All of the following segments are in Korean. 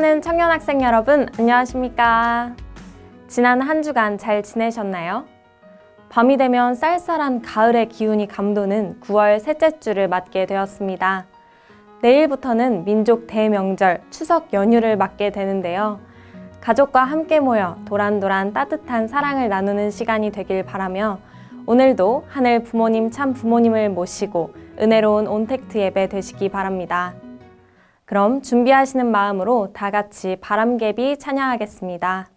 사랑하는 청년학생 여러분, 안녕하십니까? 지난 한 주간 잘 지내셨나요? 밤이 되면 쌀쌀한 가을의 기운이 감도는 9월 셋째 주를 맞게 되었습니다. 내일부터는 민족 대명절 추석 연휴를 맞게 되는데요. 가족과 함께 모여 도란도란 따뜻한 사랑을 나누는 시간이 되길 바라며 오늘도 하늘 부모님 참 부모님을 모시고 은혜로운 온택트 예배 되시기 바랍니다. 그럼 준비하시는 마음으로 다 같이 바람개비 찬양하겠습니다.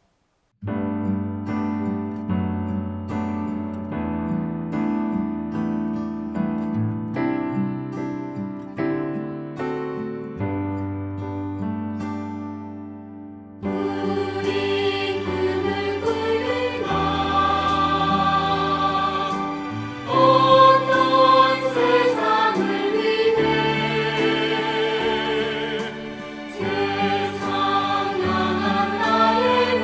세상 향한 나의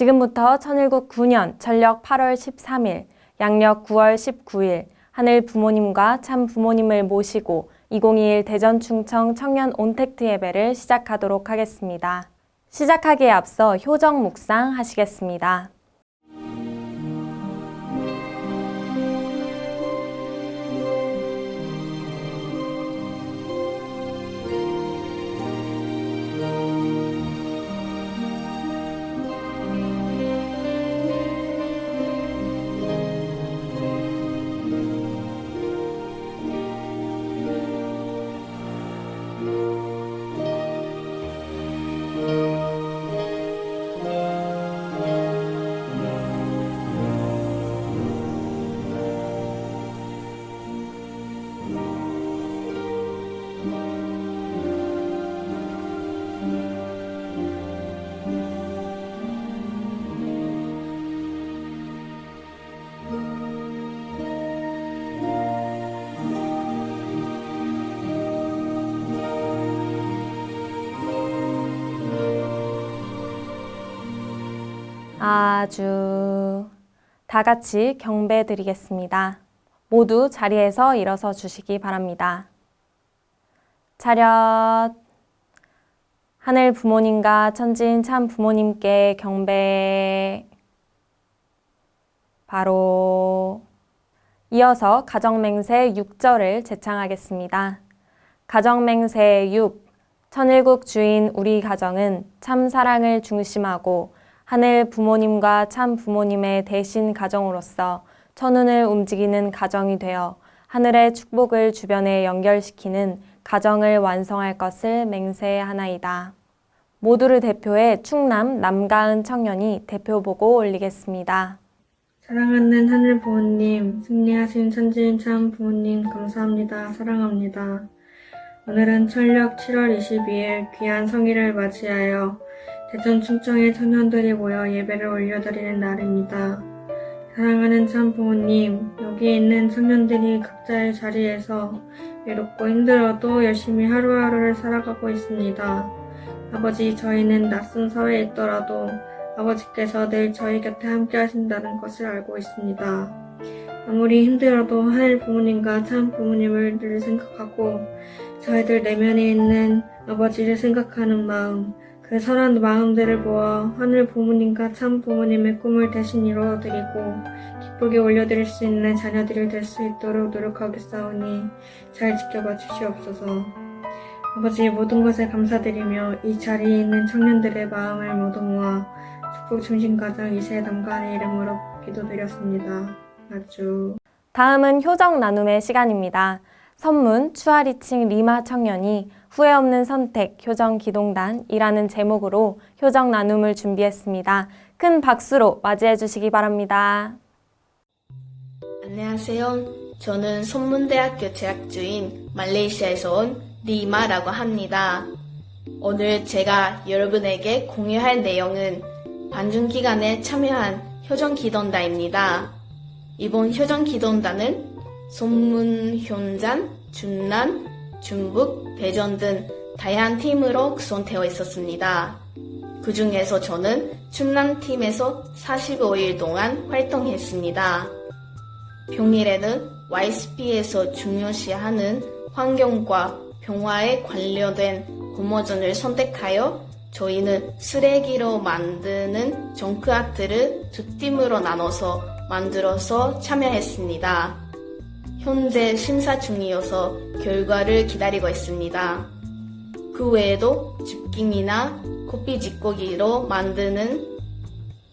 지금부터 천일국 9년 전력 8월 13일, 양력 9월 19일 하늘 부모님과 참 부모님을 모시고 2021 대전 충청 청년 온택트 예배를 시작하도록 하겠습니다. 시작하기에 앞서 효정 묵상 하시겠습니다. 아주 다 같이 경배 드리겠습니다. 모두 자리에서 일어서 주시기 바랍니다. 차렷. 하늘 부모님과 천지인 참 부모님께 경배. 바로 이어서 가정맹세 6절을 제창하겠습니다. 가정맹세 6. 천일국 주인 우리 가정은 참 사랑을 중심하고 하늘 부모님과 참 부모님의 대신 가정으로서 천운을 움직이는 가정이 되어 하늘의 축복을 주변에 연결시키는 가정을 완성할 것을 맹세하나이다. 모두를 대표해 충남 남가은 청년이 대표보고 올리겠습니다. 사랑하는 하늘 부모님, 승리하신 천지인 참 부모님 감사합니다. 사랑합니다. 오늘은 천력 7월 22일 귀한 성일을 맞이하여 대전 충청의 청년들이 모여 예배를 올려드리는 날입니다. 사랑하는 참 부모님, 여기 있는 청년들이 각자의 자리에서 외롭고 힘들어도 열심히 하루하루를 살아가고 있습니다. 아버지, 저희는 낯선 사회에 있더라도 아버지께서 늘 저희 곁에 함께 하신다는 것을 알고 있습니다. 아무리 힘들어도 하늘 부모님과 참 부모님을 늘 생각하고 저희들 내면에 있는 아버지를 생각하는 마음, 그 선한 마음들을 모아 하늘 부모님과 참 부모님의 꿈을 대신 이루어드리고 기쁘게 올려드릴 수 있는 자녀들이 될 수 있도록 노력하겠사오니 잘 지켜봐 주시옵소서. 아버지, 모든 것에 감사드리며 이 자리에 있는 청년들의 마음을 모두 모아 축복 중심 가정 이세 남간의 이름으로 기도드렸습니다. 아주. 다음은 효정 나눔의 시간입니다. 선문 추아리칭 리마 청년이 후회 없는 선택 효정 기동단이라는 제목으로 효정 나눔을 준비했습니다. 큰 박수로 맞이해 주시기 바랍니다. 안녕하세요. 저는 선문대학교 재학 중인 말레이시아에서 온 리마라고 합니다. 오늘 제가 여러분에게 공유할 내용은 반중기간에 참여한 효정기동단입니다. 이번 효정기동단은 선문, 현잔, 준남, 중북, 대전 등 다양한 팀으로 구성되어 있었습니다. 그 중에서 저는 충남팀에서 45일 동안 활동했습니다. 평일에는 YSP에서 중요시하는 환경과 평화에 관련된 공모전을 선택하여 저희는 쓰레기로 만드는 정크아트를 두 팀으로 나눠서 만들어서 참여했습니다. 현재 심사 중이어서 결과를 기다리고 있습니다. 그 외에도 집김이나 커피 찌꺼기로 만드는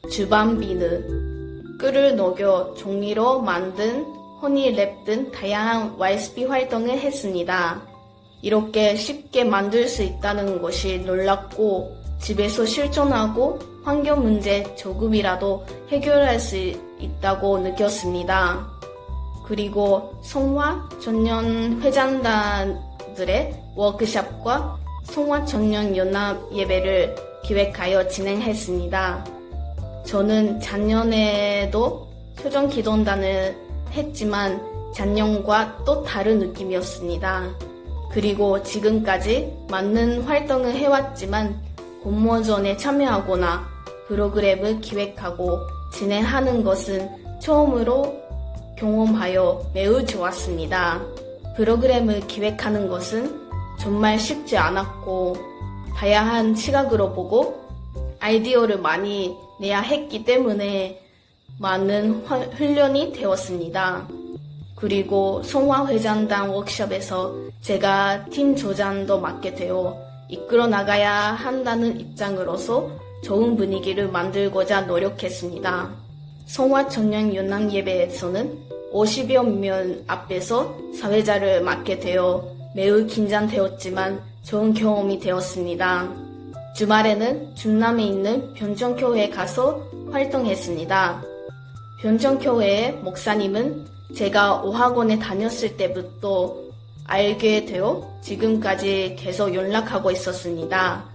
주방 비누, 꿀을 녹여 종이로 만든 허니랩 등 다양한 YSP 활동을 했습니다. 이렇게 쉽게 만들 수 있다는 것이 놀랍고 집에서 실천하고 환경 문제 조금이라도 해결할 수 있다고 느꼈습니다. 그리고 성화 전년 회장단들의 워크숍과 성화 전년 연합 예배를 기획하여 진행했습니다. 저는 작년에도 효정기동단을 했지만 작년과 또 다른 느낌이었습니다. 그리고 지금까지 많은 활동을 해왔지만 공모전에 참여하거나 프로그램을 기획하고 진행하는 것은 처음으로 경험하여 매우 좋았습니다. 프로그램을 기획하는 것은 정말 쉽지 않았고 다양한 시각으로 보고 아이디어를 많이 내야 했기 때문에 많은 훈련이 되었습니다. 그리고 성화회장단 워크숍에서 제가 팀 조장도 맡게 되어 이끌어 나가야 한다는 입장으로서 좋은 분위기를 만들고자 노력했습니다. 성화 청년 연합 예배에서는 50여 명 앞에서 사회자를 맡게 되어 매우 긴장되었지만 좋은 경험이 되었습니다. 주말에는 중남에 있는 변정교회에 가서 활동했습니다. 변정교회의 목사님은 제가 오학원에 다녔을 때부터 알게 되어 지금까지 계속 연락하고 있었습니다.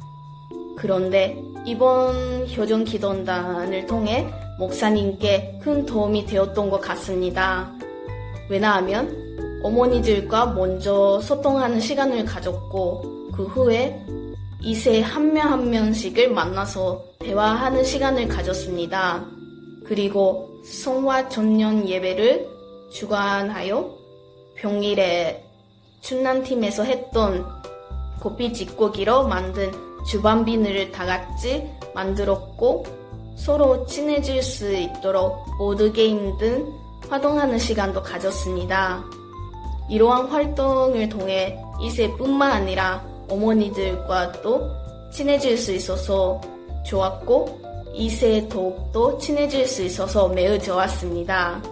그런데 이번 효정기도단을 통해 목사님께 큰 도움이 되었던 것 같습니다. 왜냐하면 어머니들과 먼저 소통하는 시간을 가졌고 그 후에 2세 한 명 한 명씩을 만나서 대화하는 시간을 가졌습니다. 그리고 성화 전년 예배를 주관하여 평일에 춘남팀에서 했던 고삐 짓고기로 만든 주방비늘을 다 같이 만들었고 서로 친해질 수 있도록 보드게임 등 활동하는 시간도 가졌습니다. 이러한 활동을 통해 2세뿐만 아니라 어머니들과 또 친해질 수 있어서 좋았고 2세 더욱더 친해질 수 있어서 매우 좋았습니다.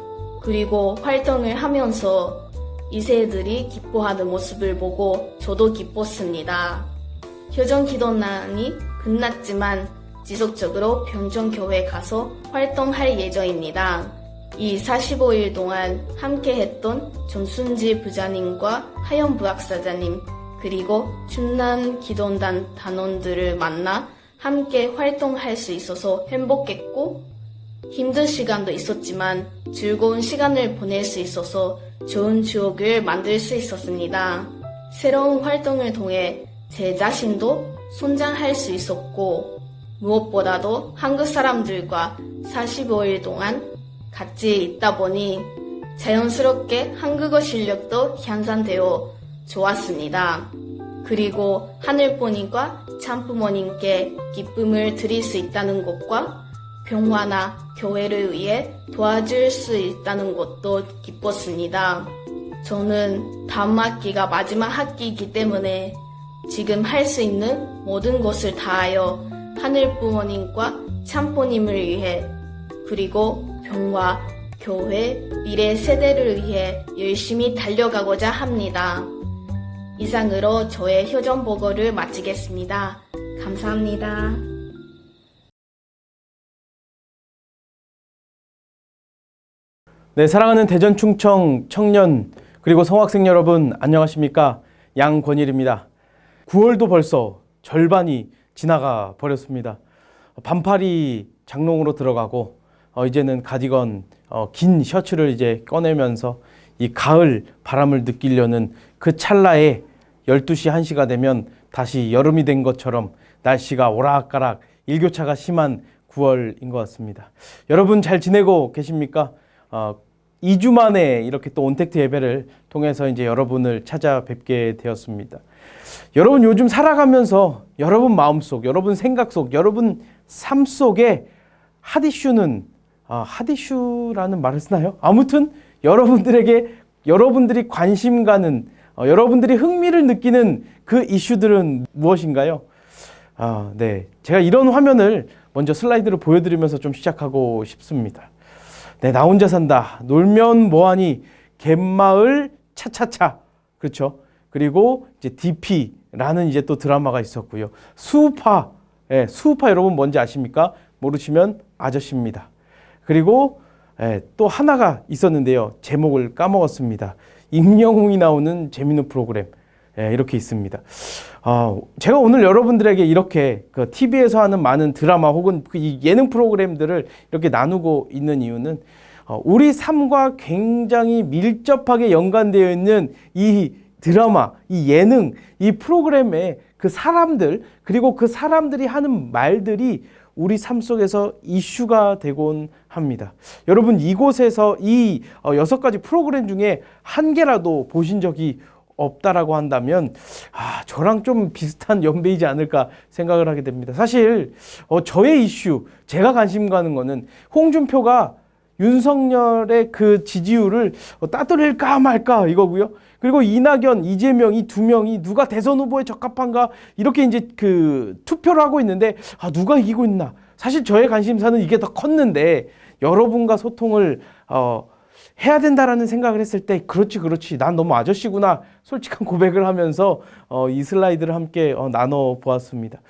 그리고 활동을 하면서 2세들이 기뻐하는 모습을 보고 저도 기뻤습니다. 효정기도단이 끝났지만 지속적으로 변정교회에 가서 활동할 예정입니다. 이 45일 동안 함께 했던 전순지 부장님과 하연 부학사장님 그리고 충남기도단 단원들을 만나 함께 활동할 수 있어서 행복했고 힘든 시간도 있었지만 즐거운 시간을 보낼 수 있어서 좋은 추억을 만들 수 있었습니다. 새로운 활동을 통해 제 자신도 성장할 수 있었고 무엇보다도 한국 사람들과 45일 동안 같이 있다 보니 자연스럽게 한국어 실력도 향상되어 좋았습니다. 그리고 하늘부모님과 참부모님께 기쁨을 드릴 수 있다는 것과 병화나 교회를 위해 도와줄 수 있다는 것도 기뻤습니다. 저는 다음 학기가 마지막 학기이기 때문에 지금 할 수 있는 모든 것을 다하여 하늘부모님과 참부모님을 위해 그리고 병화, 교회, 미래 세대를 위해 열심히 달려가고자 합니다. 이상으로 저의 효정보고를 마치겠습니다. 감사합니다. 네, 사랑하는 대전 충청 청년 그리고 성학생 여러분 안녕하십니까? 양권일입니다. 9월도 벌써 절반이 지나가 버렸습니다. 반팔이 장롱으로 들어가고 이제는 가디건 긴 셔츠를 이제 꺼내면서 이 가을 바람을 느끼려는 그 찰나에 12시 1시가 되면 다시 여름이 된 것처럼 날씨가 오락가락 일교차가 심한 9월인 것 같습니다. 여러분 잘 지내고 계십니까? 2주 만에 이렇게 또 온택트 예배를 통해서 이제 여러분을 찾아뵙게 되었습니다. 여러분 요즘 살아가면서 여러분 마음속, 여러분 생각 속, 여러분 삶 속에 핫이슈는 핫이슈라는 말을 쓰나요? 아무튼 여러분들이 관심 가는 여러분들이 흥미를 느끼는 그 이슈들은 무엇인가요? 네, 제가 이런 화면을 먼저 슬라이드로 보여드리면서 좀 시작하고 싶습니다. 네, 나 혼자 산다, 놀면 뭐하니, 갯마을 차차차, 그렇죠? 그리고 이제 DP라는 이제 또 드라마가 있었고요. 수우파, 수우파 여러분 뭔지 아십니까? 모르시면 아저씨입니다. 그리고 또 하나가 있었는데요. 제목을 까먹었습니다. 임영웅이 나오는 재밌는 프로그램 이렇게 있습니다. 제가 오늘 여러분들에게 이렇게 그 TV에서 하는 많은 드라마 혹은 그 예능 프로그램들을 이렇게 나누고 있는 이유는 우리 삶과 굉장히 밀접하게 연관되어 있는 이 드라마, 이 예능, 이 프로그램의 그 사람들 그리고 그 사람들이 하는 말들이 우리 삶 속에서 이슈가 되곤 합니다. 여러분, 이곳에서 이 6가지 프로그램 중에 한 개라도 보신 적이 없다라고 한다면 저랑 좀 비슷한 연배이지 않을까 생각을 하게 됩니다. 사실 저의 이슈, 제가 관심 가는 거는 홍준표가 윤석열의 그 지지율을 따돌릴까 말까 이거고요. 그리고 이낙연, 이재명 이 두 명이 누가 대선 후보에 적합한가 이렇게 이제 그 투표를 하고 있는데 누가 이기고 있나. 사실 저의 관심사는 이게 더 컸는데 여러분과 소통을 해야 된다라는 생각을 했을 때 그렇지 난 너무 아저씨구나 솔직한 고백을 하면서 이 슬라이드를 함께 나눠 보았습니다.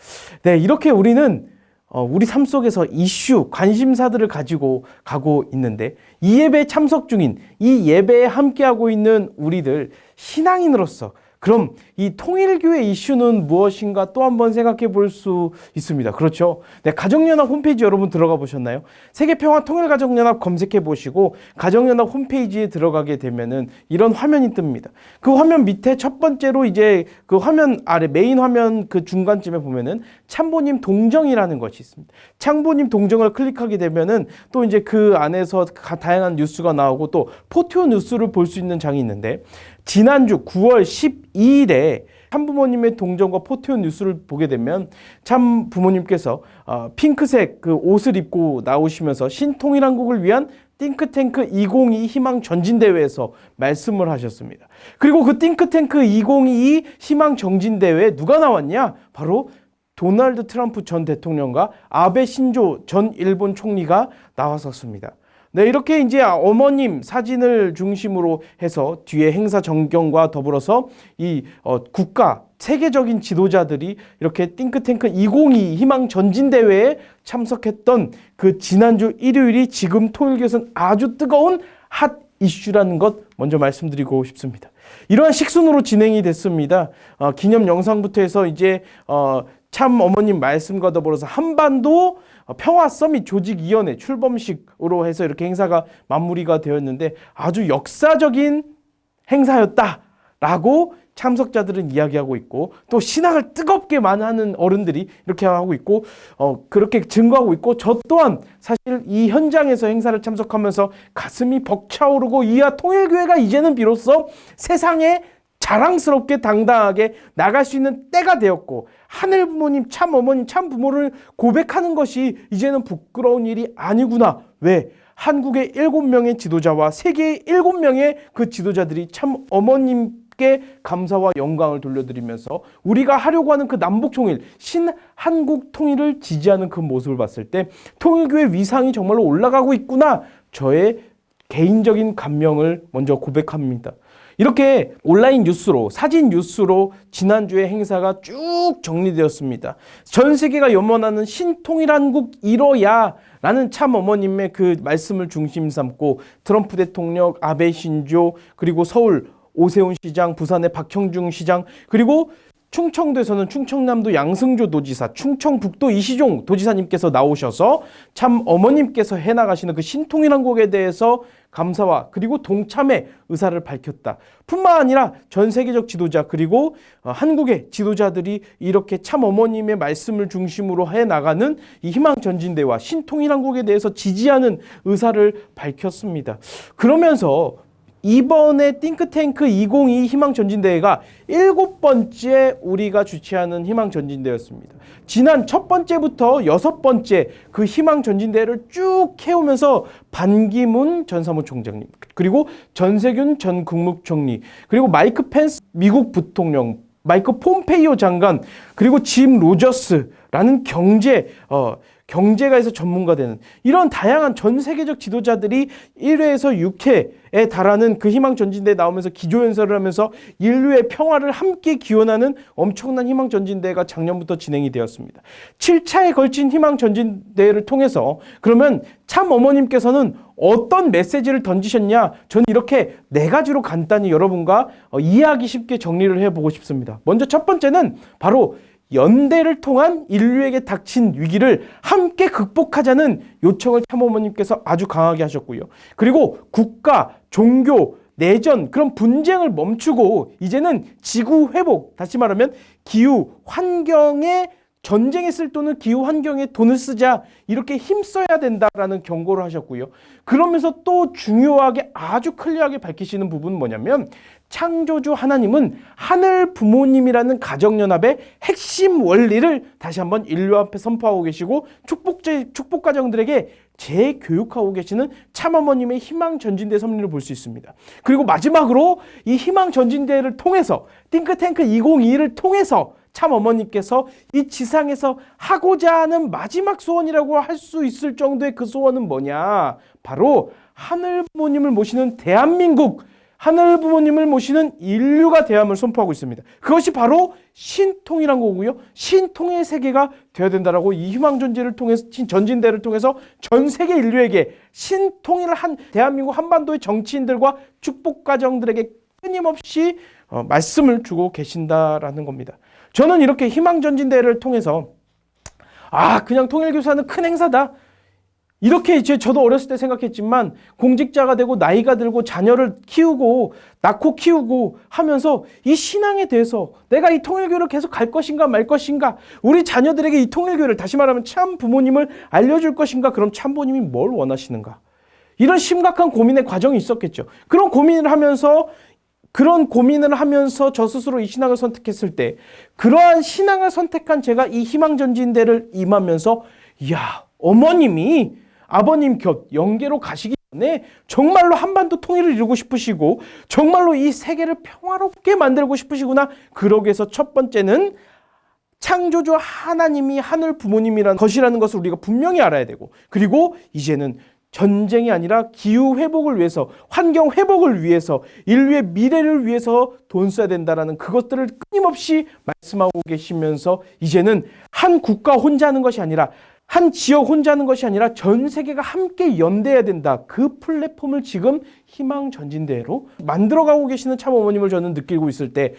네, 이렇게 우리는 우리 삶 속에서 이슈, 관심사들을 가지고 가고 있는데 이 예배에 참석 중인, 이 예배에 함께하고 있는 우리들 신앙인으로서 그럼 이 통일교회 이슈는 무엇인가 또 한번 생각해 볼 수 있습니다. 그렇죠? 네, 가정연합 홈페이지 여러분 들어가 보셨나요? 세계평화통일가정연합 검색해 보시고 가정연합 홈페이지에 들어가게 되면은 이런 화면이 뜹니다. 그 화면 밑에 첫 번째로 이제 그 화면 아래 메인 화면 그 중간쯤에 보면은 참보님 동정이라는 것이 있습니다. 참보님 동정을 클릭하게 되면은 또 이제 그 안에서 다양한 뉴스가 나오고 또 포티오 뉴스를 볼 수 있는 장이 있는데 지난주 9월 12일에 참부모님의 동정과 포티오 뉴스를 보게 되면 참부모님께서 핑크색 그 옷을 입고 나오시면서 신통일한국을 위한 띵크탱크 2022 희망 전진대회에서 말씀을 하셨습니다. 그리고 그 띵크탱크 2022 희망 전진대회에 누가 나왔냐? 바로 도널드 트럼프 전 대통령과 아베 신조 전 일본 총리가 나왔었습니다. 네, 이렇게 이제 어머님 사진을 중심으로 해서 뒤에 행사 전경과 더불어서 이 국가 세계적인 지도자들이 이렇게 띵크탱크 2022 희망 전진대회에 참석했던 그 지난주 일요일이 지금 토요일에서는 아주 뜨거운 핫 이슈라는 것 먼저 말씀드리고 싶습니다. 이러한 식순으로 진행이 됐습니다. 기념 영상부터 해서 이제 참 어머님 말씀과 더불어서 한반도 평화 서밋 조직위원회 출범식으로 해서 이렇게 행사가 마무리가 되었는데 아주 역사적인 행사였다라고 참석자들은 이야기하고 있고 또 신학을 뜨겁게 만하는 어른들이 이렇게 하고 있고 그렇게 증거하고 있고 저 또한 사실 이 현장에서 행사를 참석하면서 가슴이 벅차오르고 이하 통일교회가 이제는 비로소 세상에 자랑스럽게 당당하게 나갈 수 있는 때가 되었고 하늘 부모님, 참 어머님, 참 부모를 고백하는 것이 이제는 부끄러운 일이 아니구나. 왜? 한국의 7명의 지도자와 세계의 7명의 그 지도자들이 참 어머님께 감사와 영광을 돌려드리면서 우리가 하려고 하는 그 남북통일, 신한국 통일을 지지하는 그 모습을 봤을 때 통일교의 위상이 정말로 올라가고 있구나. 저의 개인적인 감명을 먼저 고백합니다. 이렇게 온라인 뉴스로 사진 뉴스로 지난주에 행사가 쭉 정리되었습니다. 전 세계가 염원하는 신통일한국 이뤄야 라는 참 어머님의 그 말씀을 중심 삼고 트럼프 대통령, 아베 신조, 그리고 서울 오세훈 시장, 부산의 박형중 시장, 그리고 충청도에서는 충청남도 양승조 도지사, 충청북도 이시종 도지사님께서 나오셔서 참 어머님께서 해나가시는 그 신통일한국에 대해서 감사와 그리고 동참의 의사를 밝혔다. 뿐만 아니라 전 세계적 지도자 그리고 한국의 지도자들이 이렇게 참 어머님의 말씀을 중심으로 해나가는 이 희망전진대와 신통일한국에 대해서 지지하는 의사를 밝혔습니다. 그러면서 이번에 띵크탱크 2022 희망전진대회가 7번째 우리가 주최하는 희망전진대회였습니다. 지난 첫 번째부터 6번째 그 희망전진대회를 쭉 해오면서 반기문 전 사무총장님, 그리고 전세균 전 국무총리, 그리고 마이크 펜스 미국 부통령, 마이크 폼페이오 장관, 그리고 짐 로저스라는 경제가에서 전문가 되는 이런 다양한 전 세계적 지도자들이 1회에서 6회에 달하는 그 희망전진대에 나오면서 기조연설을 하면서 인류의 평화를 함께 기원하는 엄청난 희망전진대가 작년부터 진행이 되었습니다. 7차에 걸친 희망전진대를 통해서 그러면 참 어머님께서는 어떤 메시지를 던지셨냐? 저는 이렇게 4가지로 간단히 여러분과 이해하기 쉽게 정리를 해보고 싶습니다. 먼저 첫 번째는 바로 연대를 통한 인류에게 닥친 위기를 함께 극복하자는 요청을 참어머님께서 아주 강하게 하셨고요. 그리고 국가, 종교, 내전, 그런 분쟁을 멈추고 이제는 지구 회복, 다시 말하면 기후, 환경의 전쟁에 쓸 돈을 기후 환경에 돈을 쓰자, 이렇게 힘써야 된다라는 경고를 하셨고요. 그러면서 또 중요하게 아주 클리어하게 밝히시는 부분은 뭐냐면, 창조주 하나님은 하늘 부모님이라는 가정연합의 핵심 원리를 다시 한번 인류 앞에 선포하고 계시고, 축복 가정들에게 재교육하고 계시는 참어머님의 희망 전진대 섭리를 볼 수 있습니다. 그리고 마지막으로 이 희망 전진대를 통해서, 띵크탱크 2022를 통해서 참어머님께서 이 지상에서 하고자 하는 마지막 소원이라고 할 수 있을 정도의 그 소원은 뭐냐? 바로 하늘 부모님을 모시는 대한민국, 하늘 부모님을 모시는 인류가 되함을 선포하고 있습니다. 그것이 바로 신통이란 거고요. 신통의 세계가 되어야 된다라고 이 희망 전진대를 통해서 전 세계 인류에게 신통일 한 대한민국 한반도의 정치인들과 축복 가정들에게 끊임없이 말씀을 주고 계신다라는 겁니다. 저는 이렇게 희망 전진대를 통해서 그냥 통일교사는 큰 행사다, 이렇게 저도 어렸을 때 생각했지만, 공직자가 되고 나이가 들고 자녀를 키우고 낳고 키우고 하면서 이 신앙에 대해서 내가 이 통일교를 계속 갈 것인가 말 것인가, 우리 자녀들에게 이 통일교를, 다시 말하면 참 부모님을 알려줄 것인가, 그럼 참 부모님이 뭘 원하시는가, 이런 심각한 고민의 과정이 있었겠죠. 그런 고민을 하면서 저 스스로 이 신앙을 선택했을 때, 그러한 신앙을 선택한 제가 이 희망전진대를 임하면서, 어머님이 아버님 곁 영계로 가시기 전에 정말로 한반도 통일을 이루고 싶으시고, 정말로 이 세계를 평화롭게 만들고 싶으시구나. 그러기 위해서 첫 번째는 창조주 하나님이 하늘 부모님이라는 것이라는 것을 우리가 분명히 알아야 되고, 그리고 이제는 전쟁이 아니라 기후 회복을 위해서, 환경 회복을 위해서, 인류의 미래를 위해서 돈 써야 된다라는 그것들을 끊임없이 말씀하고 계시면서, 이제는 한 국가 혼자 하는 것이 아니라, 한 지역 혼자 하는 것이 아니라 전 세계가 함께 연대해야 된다. 그 플랫폼을 지금 희망 전진대로 만들어가고 계시는 참 어머님을 저는 느끼고 있을 때,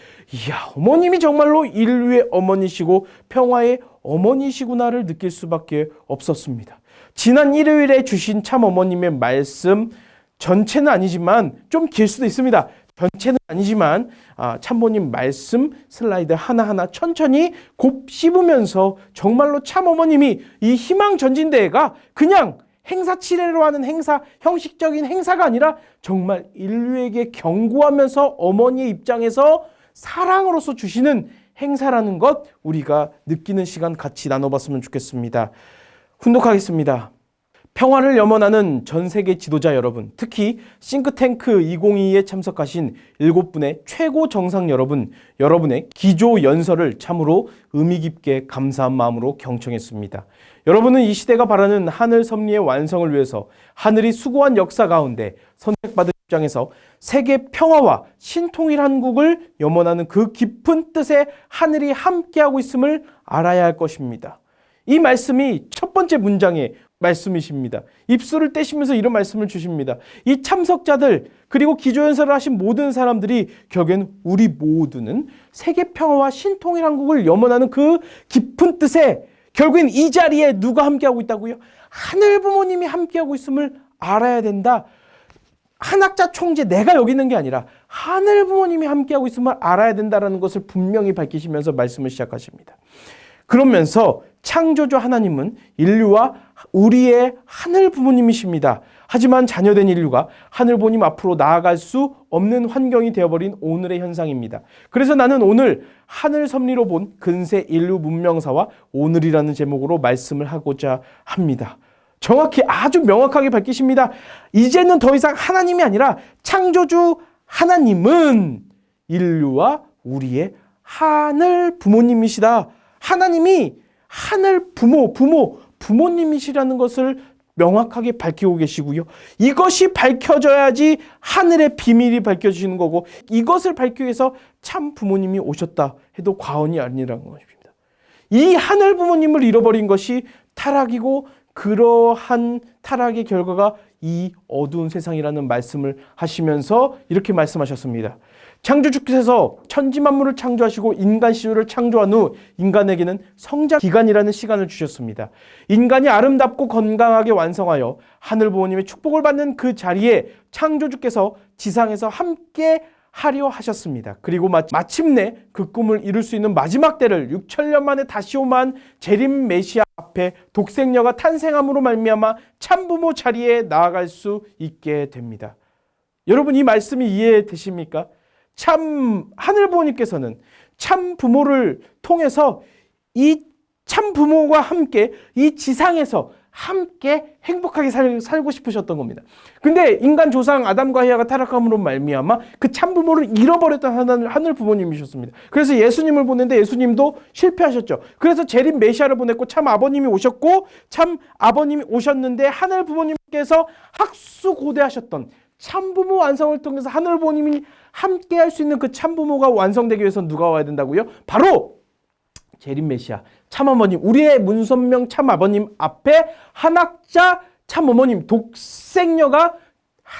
어머님이 정말로 인류의 어머니시고 평화의 어머니시구나를 느낄 수밖에 없었습니다. 지난 일요일에 주신 참 어머님의 말씀, 전체는 아니지만 좀 길 수도 있습니다. 전체는 아니지만 참모님 말씀 슬라이드 하나하나 천천히 곱씹으면서, 정말로 참 어머님이 이 희망 전진대회가 그냥 행사 치레로 하는 행사, 형식적인 행사가 아니라 정말 인류에게 경고하면서 어머니의 입장에서 사랑으로서 주시는 행사라는 것, 우리가 느끼는 시간 같이 나눠봤으면 좋겠습니다. 훈독하겠습니다. 평화를 염원하는 전 세계 지도자 여러분, 특히 싱크탱크 2022에 참석하신 7분의 최고 정상 여러분, 여러분의 기조 연설을 참으로 의미 깊게 감사한 마음으로 경청했습니다. 여러분은 이 시대가 바라는 하늘 섭리의 완성을 위해서 하늘이 수고한 역사 가운데 선택받은 입장에서 세계 평화와 신통일 한국을 염원하는 그 깊은 뜻에 하늘이 함께하고 있음을 알아야 할 것입니다. 이 말씀이 첫 번째 문장의 말씀이십니다. 입술을 떼시면서 이런 말씀을 주십니다. 이 참석자들, 그리고 기조연설을 하신 모든 사람들이 결국엔 우리 모두는 세계 평화와 신통일 한국을 염원하는 그 깊은 뜻에, 결국엔 이 자리에 누가 함께하고 있다고요? 하늘 부모님이 함께하고 있음을 알아야 된다. 한학자 총재 내가 여기 있는 게 아니라 하늘 부모님이 함께하고 있음을 알아야 된다는 것을 분명히 밝히시면서 말씀을 시작하십니다. 그러면서 창조주 하나님은 인류와 우리의 하늘 부모님이십니다. 하지만 자녀된 인류가 하늘 부모님 앞으로 나아갈 수 없는 환경이 되어버린 오늘의 현상입니다. 그래서 나는 오늘 하늘 섭리로 본 근세 인류 문명사와 오늘이라는 제목으로 말씀을 하고자 합니다. 정확히 아주 명확하게 밝히십니다. 이제는 더 이상 하나님이 아니라 창조주 하나님은 인류와 우리의 하늘 부모님이시다. 하나님이 하늘 부모님이시라는 것을 명확하게 밝히고 계시고요. 이것이 밝혀져야지 하늘의 비밀이 밝혀지는 거고, 이것을 밝히기 위해서 참 부모님이 오셨다 해도 과언이 아니라는 것입니다. 이 하늘 부모님을 잃어버린 것이 타락이고, 그러한 타락의 결과가 이 어두운 세상이라는 말씀을 하시면서 이렇게 말씀하셨습니다. 창조주께서 천지만물을 창조하시고 인간 시조를 창조한 후 인간에게는 성장 기간이라는 시간을 주셨습니다. 인간이 아름답고 건강하게 완성하여 하늘 부모님의 축복을 받는 그 자리에 창조주께서 지상에서 함께 하려 하셨습니다. 그리고 마침내 그 꿈을 이룰 수 있는 마지막 때를 6천년 만에 다시 오만 재림 메시아 앞에 독생녀가 탄생함으로 말미암아 참부모 자리에 나아갈 수 있게 됩니다. 여러분, 이 말씀이 이해되십니까? 참 하늘부모님께서는 참 부모를 통해서 이 참 부모와 함께 이 지상에서 함께 행복하게 살고 싶으셨던 겁니다. 근데 인간 조상 아담과 헤아가 타락함으로 말미암아 그 참부모를 잃어버렸던 하늘 부모님이셨습니다. 그래서 예수님을 보냈는데 예수님도 실패하셨죠. 그래서 재림 메시아를 보냈고 참 아버님이 오셨고 참 아버님이 오셨는데 하늘 부모님께서 학수고대하셨던 참부모 완성을 통해서 하늘 부모님이 함께 할 수 있는 그 참부모가 완성되기 위해서 누가 와야 된다고요? 바로 재림 메시아 참어머님, 우리의 문선명 참아버님 앞에 한학자 참어머님 독생녀가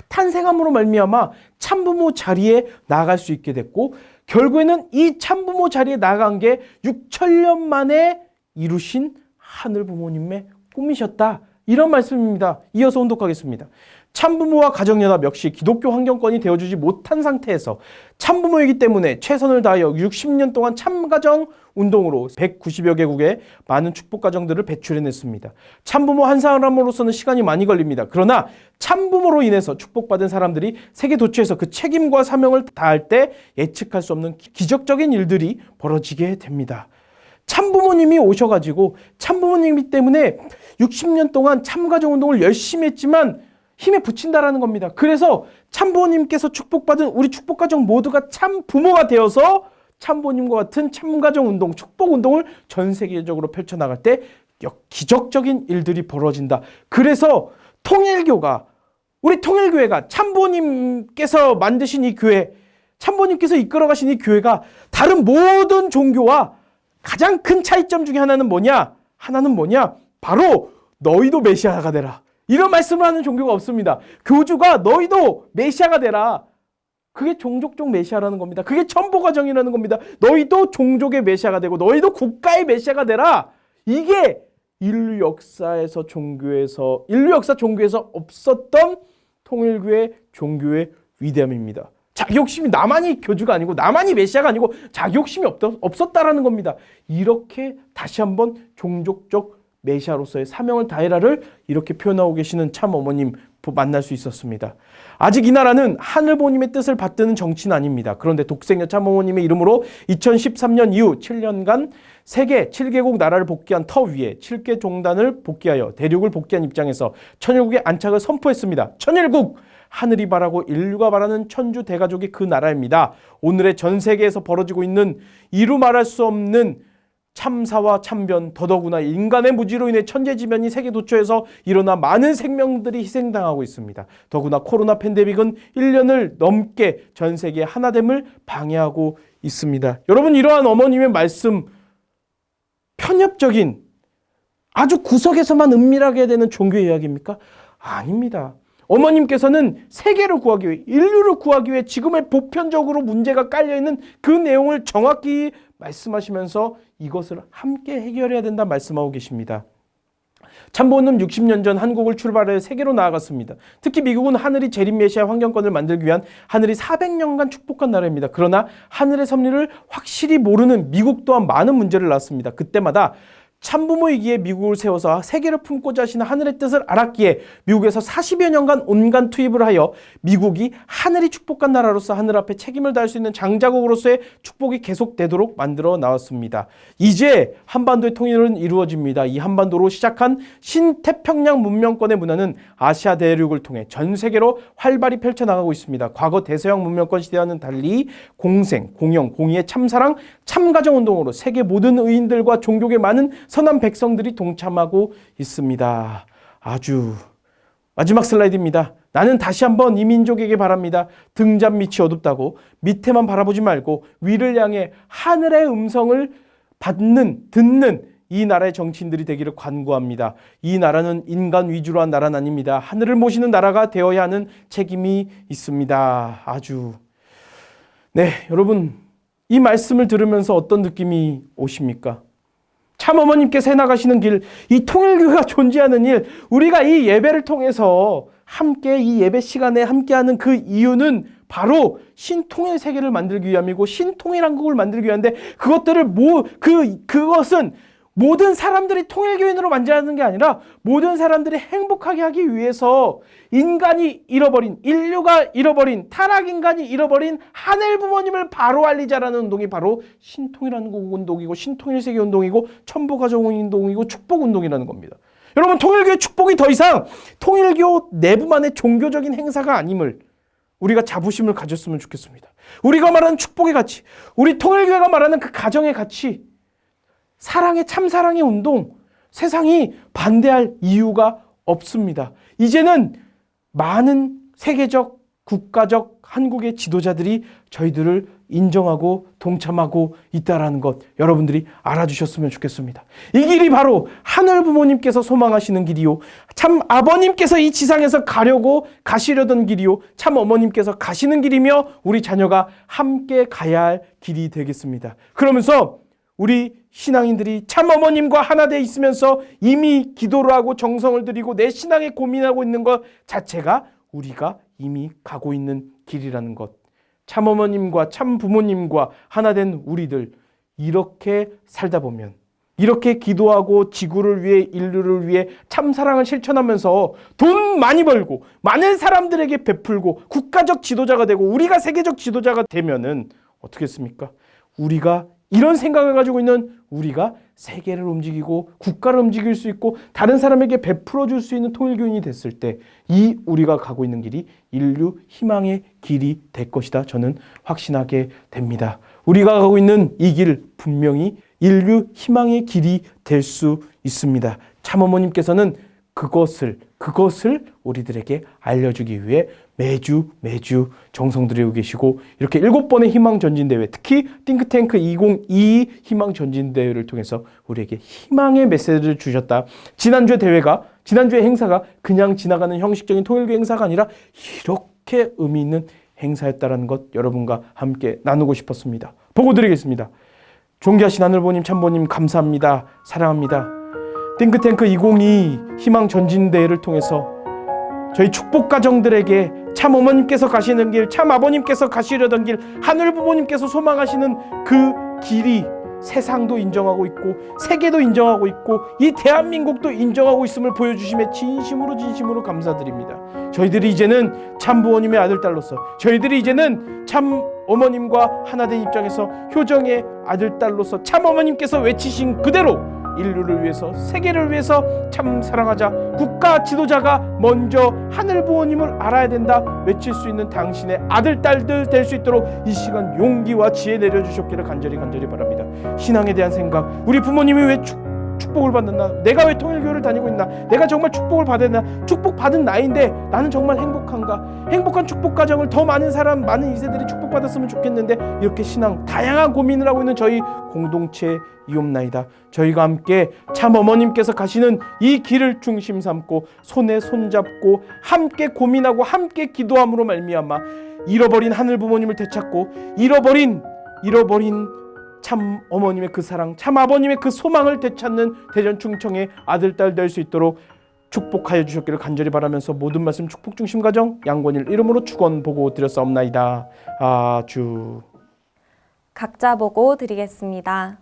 탄생함으로 말미암아 참부모 자리에 나아갈 수 있게 됐고, 결국에는 이 참부모 자리에 나아간 게 6천년 만에 이루신 하늘 부모님의 꿈이셨다, 이런 말씀입니다. 이어서 혼독하겠습니다. 참부모와 가정연합 역시 기독교 환경권이 되어주지 못한 상태에서 참부모이기 때문에 최선을 다하여 60년 동안 참가정 운동으로 190여 개국에 많은 축복가정들을 배출해냈습니다. 참부모 한 사람으로서는 시간이 많이 걸립니다. 그러나 참부모로 인해서 축복받은 사람들이 세계 도처에서 그 책임과 사명을 다할 때 예측할 수 없는 기적적인 일들이 벌어지게 됩니다. 참부모님이 오셔가지고 참부모님이 때문에 60년 동안 참가정 운동을 열심히 했지만 힘에 부친다라는 겁니다. 그래서 참부모님께서 축복받은 우리 축복가정 모두가 참부모가 되어서 참부모님과 같은 참가정 운동, 축복 운동을 전 세계적으로 펼쳐나갈 때 기적적인 일들이 벌어진다. 그래서 통일교가, 우리 통일교회가 참부모님께서 만드신 이 교회, 참부모님께서 이끌어가신 이 교회가 다른 모든 종교와 가장 큰 차이점 중에 하나는 뭐냐? 바로 너희도 메시아가 되라, 이런 말씀을 하는 종교가 없습니다. 교주가 너희도 메시아가 되라, 그게 종족적 메시아라는 겁니다. 그게 천보과정이라는 겁니다. 너희도 종족의 메시아가 되고 너희도 국가의 메시아가 되라. 이게 인류 역사 종교에서 없었던 통일교회 종교의 위대함입니다. 자기욕심이, 나만이 교주가 아니고 나만이 메시아가 아니고 자기욕심이 없었다라는 겁니다. 이렇게 다시 한번 종족적 메시아로서의 사명을 다해라를 이렇게 표현하고 계시는 참 어머님 만날 수 있었습니다. 아직 이 나라는 하늘 부모님의 뜻을 받드는 정치는 아닙니다. 그런데 독생녀 참 어머님의 이름으로 2013년 이후 7년간 세계 7개국 나라를 복귀한 터 위에 7개 종단을 복귀하여 대륙을 복귀한 입장에서 천일국의 안착을 선포했습니다. 천일국! 하늘이 바라고 인류가 바라는 천주 대가족이 그 나라입니다. 오늘의 전 세계에서 벌어지고 있는 이루 말할 수 없는 참사와 참변, 더더구나 인간의 무지로 인해 천재지변이 세계 도처에서 일어나 많은 생명들이 희생당하고 있습니다. 더구나 코로나 팬데믹은 1년을 넘게 전 세계의 하나됨을 방해하고 있습니다. 여러분, 이러한 어머님의 말씀, 편협적인 아주 구석에서만 은밀하게 되는 종교 이야기입니까? 아닙니다. 어머님께서는 세계를 구하기 위해, 인류를 구하기 위해 지금의 보편적으로 문제가 깔려있는 그 내용을 정확히 말씀하시면서 이것을 함께 해결해야 된다 말씀하고 계십니다. 참부모는 60년 전 한국을 출발해 세계로 나아갔습니다. 특히 미국은 하늘이 재림 메시아 환경권을 만들기 위한 하늘이 400년간 축복한 나라입니다. 그러나 하늘의 섭리를 확실히 모르는 미국 또한 많은 문제를 낳았습니다. 그때마다 참부모이기에 미국을 세워서 세계를 품고자 하시는 하늘의 뜻을 알았기에 미국에서 40여 년간 온갖 투입을 하여 미국이 하늘이 축복한 나라로서 하늘 앞에 책임을 다할 수 있는 장자국으로서의 축복이 계속되도록 만들어 나왔습니다. 이제 한반도의 통일은 이루어집니다. 이 한반도로 시작한 신태평양 문명권의 문화는 아시아 대륙을 통해 전 세계로 활발히 펼쳐나가고 있습니다. 과거 대서양 문명권 시대와는 달리 공생, 공영, 공의의 참사랑, 참가정 운동으로 세계 모든 의인들과 종교계 많은 선한 백성들이 동참하고 있습니다. 아주 마지막 슬라이드입니다. 나는 다시 한번 이 민족에게 바랍니다. 등잔 밑이 어둡다고 밑에만 바라보지 말고 위를 향해 하늘의 음성을 듣는 이 나라의 정치인들이 되기를 간구합니다. 이 나라는 인간 위주로 한 나라는 아닙니다. 하늘을 모시는 나라가 되어야 하는 책임이 있습니다. 네, 여러분, 이 말씀을 들으면서 어떤 느낌이 오십니까? 참 어머님께서 해나가시는 길, 이 통일교회가 존재하는 일, 우리가 이 예배를 통해서 함께 이 예배 시간에 함께하는 그 이유는 바로 신통일 세계를 만들기 위함이고 신통일 한국을 만들기 위한데 그것은 모든 사람들이 통일교인으로 만들어야 게 아니라 모든 사람들이 행복하게 하기 위해서 인간이 잃어버린, 인류가 잃어버린, 타락인간이 잃어버린 하늘 부모님을 바로 알리자라는 운동이 바로 신통일한국 운동이고 신통일세계 운동이고 천부가족 운동이고 축복운동이라는 겁니다. 여러분, 통일교의 축복이 더 이상 통일교 내부만의 종교적인 행사가 아님을 우리가 자부심을 가졌으면 좋겠습니다. 우리가 말하는 축복의 가치, 우리 통일교회가 말하는 그 가정의 가치, 사랑의 참사랑의 운동, 세상이 반대할 이유가 없습니다. 이제는 많은 세계적, 국가적, 한국의 지도자들이 저희들을 인정하고 동참하고 있다는 것 여러분들이 알아주셨으면 좋겠습니다. 이 길이 바로 하늘 부모님께서 소망하시는 길이요, 참 아버님께서 이 지상에서 가시려던 길이요, 참 어머님께서 가시는 길이며 우리 자녀가 함께 가야 할 길이 되겠습니다. 그러면서 우리 신앙인들이 참 어머님과 하나 돼 있으면서 이미 기도를 하고 정성을 들이고 내 신앙에 고민하고 있는 것 자체가 우리가 이미 가고 있는 길이라는 것. 참 어머님과 참 부모님과 하나 된 우리들, 이렇게 살다 보면, 이렇게 기도하고 지구를 위해, 인류를 위해 참 사랑을 실천하면서 돈 많이 벌고 많은 사람들에게 베풀고 국가적 지도자가 되고 우리가 세계적 지도자가 되면은 어떻겠습니까? 우리가 이런 생각을 가지고 있는 우리가 세계를 움직이고 국가를 움직일 수 있고 다른 사람에게 베풀어 줄 수 있는 통일교인이 됐을 때 이 우리가 가고 있는 길이 인류 희망의 길이 될 것이다. 저는 확신하게 됩니다. 우리가 가고 있는 이 길 분명히 인류 희망의 길이 될 수 있습니다. 참어머님께서는 그것을 우리들에게 알려주기 위해 매주 정성 들이고 계시고 이렇게 7번의 희망전진대회, 특히 띵크탱크 2022 희망전진대회를 통해서 우리에게 희망의 메시지를 주셨다. 지난주의 행사가 그냥 지나가는 형식적인 통일교 행사가 아니라 이렇게 의미 있는 행사였다는 것 여러분과 함께 나누고 싶었습니다. 보고 드리겠습니다. 존귀하신 하늘부모님, 참부모님 감사합니다. 사랑합니다. 띵크탱크 2022 희망전진대회를 통해서 저희 축복가정들에게 참 어머님께서 가시는 길, 참 아버님께서 가시려던 길, 하늘 부모님께서 소망하시는 그 길이 세상도 인정하고 있고 세계도 인정하고 있고 이 대한민국도 인정하고 있음을 보여주심에 진심으로 감사드립니다. 저희들이 이제는 참 부모님의 아들, 딸로서, 저희들이 이제는 참 어머님과 하나된 입장에서 효정의 아들, 딸로서 참 어머님께서 외치신 그대로 인류를 위해서, 세계를 위해서 참 사랑하자, 국가 지도자가 먼저 하늘 부모님을 알아야 된다 외칠 수 있는 당신의 아들, 딸들 될 수 있도록 이 시간 용기와 지혜 내려주셨기를 간절히 바랍니다. 신앙에 대한 생각, 우리 부모님이 왜 축복을 받는다, 내가 왜 통일교회를 다니고 있나, 내가 정말 축복을 받았나, 축복받은 나이인데 나는 정말 행복한가, 행복한 축복 가정을 더 많은 사람, 많은 2세들이 축복받았으면 좋겠는데 이렇게 신앙 다양한 고민을 하고 있는 저희 공동체 이옵나이다. 저희가 함께 참 어머님께서 가시는 이 길을 중심 삼고 손에 손잡고 함께 고민하고 함께 기도함으로 말미암아 잃어버린 하늘 부모님을 되찾고 잃어버린 참 어머님의 그 사랑, 참 아버님의 그 소망을 되찾는 대전 충청의 아들, 딸 될 수 있도록 축복하여 주셨기를 간절히 바라면서 모든 말씀 축복 중심 가정 양권일 이름으로 축원 보고 드렸사옵나이다. 아주. 각자 보고 드리겠습니다.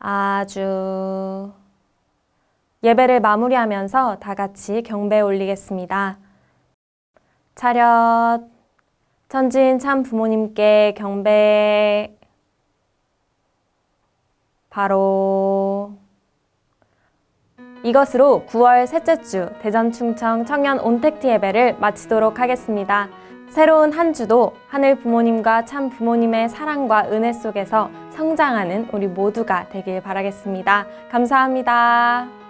아주. 예배를 마무리하면서 다 같이 경배 올리겠습니다. 차렷. 천지인 참 부모님께 경배. 바로. 이것으로 9월 셋째 주 대전 충청 청년 온택트 예배를 마치도록 하겠습니다. 새로운 한 주도 하늘 부모님과 참 부모님의 사랑과 은혜 속에서 성장하는 우리 모두가 되길 바라겠습니다. 감사합니다.